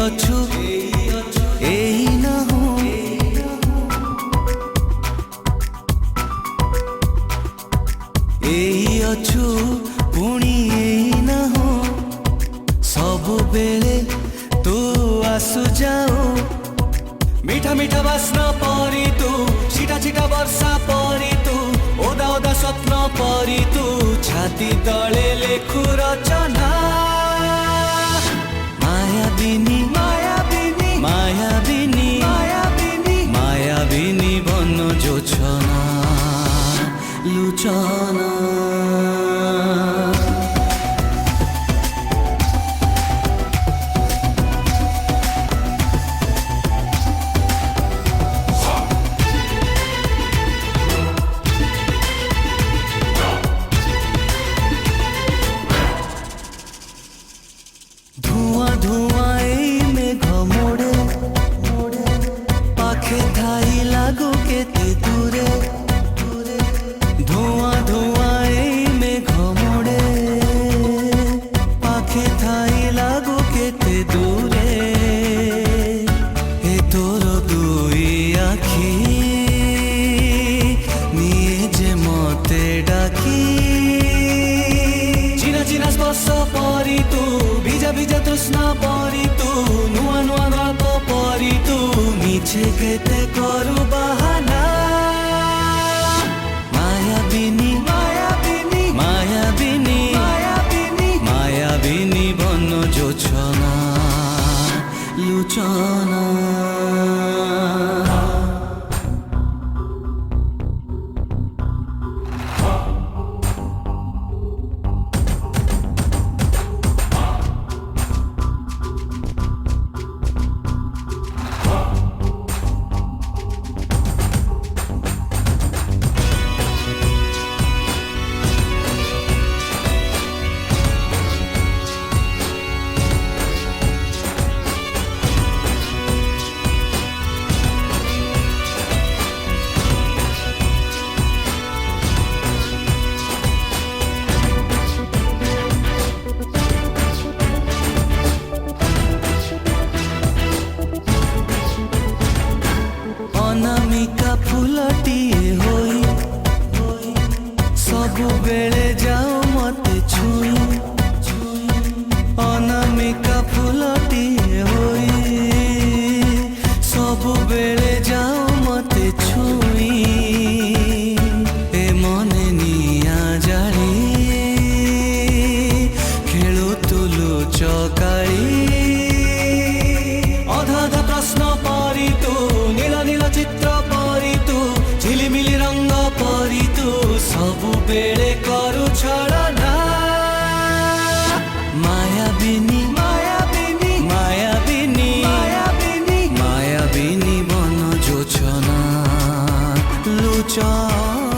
ଅଛୁ ଏଇ ନାହୁଁ ଏଇ ଅଛୁ ପୁଣି ଏଇ ନାହୁଁ ସବୁବେଳେ ତୁ ଆସୁ ଯାଉ মিঠা মিঠা বাসনা পরি তু ছিটা ছিটা বর্ষা পরি তু ওদা ওদা স্বপ্ন পরি তু ছাতি তলে লেখু রচনা মায়াবিনী মায়াবিনী মায়াবিনী মায়াবিনী মায়াবিনী বন জোছনা লুচনা ধোঁয়া ধোঁয়া এই মেঘ মোড়ে পাখে ঠাই লাগো কেতে দূরে ধোঁয়া ধোঁয়া এই মেঘ মোড়ে পাখে ঠাই লাগো কেতে দূরে এ তোর দুই আখি নিয়ে যে মতে ডাকি চিনা চিনা স্পর্শ পরি তু ভিজা ভিজা তৃষ্ণা পরি তু নুয়া নুয়া গল্প পরি তু মিছে কেতে করু বাহানা মায়াবিনী মায়াবিনী মায়াবিনী মায়াবিনী মায়াবিনী বন জোছনা লুচনা অনামিকা ফুলটিয়ে হই ସବୁବେଳେ ଯାও ମତେ ଛୁଇଁ ଅନାମିକା ଫୁଲଟିଏ ହୋଇ ସବୁବେଳେ ଯାও ମତେ ଛୁଇଁ ଏ ମନେ ନିଆଁ ଜାଳି ଖେଳୁଥିଲୁ ଚକାଳି ଅଧା ଅଧା ପ୍ରଶ୍ନ ପରି ତୁ নীল নীল চিত্র পরি তু ঝিলিমিলি রঙ্গ পরি তু ସବୁବେଳେ করু ছলনা মায়াবিনী মায়াবিনী মায়াবিনী মায়াবিনী মায়াবিনী বন জোছনা লুচনা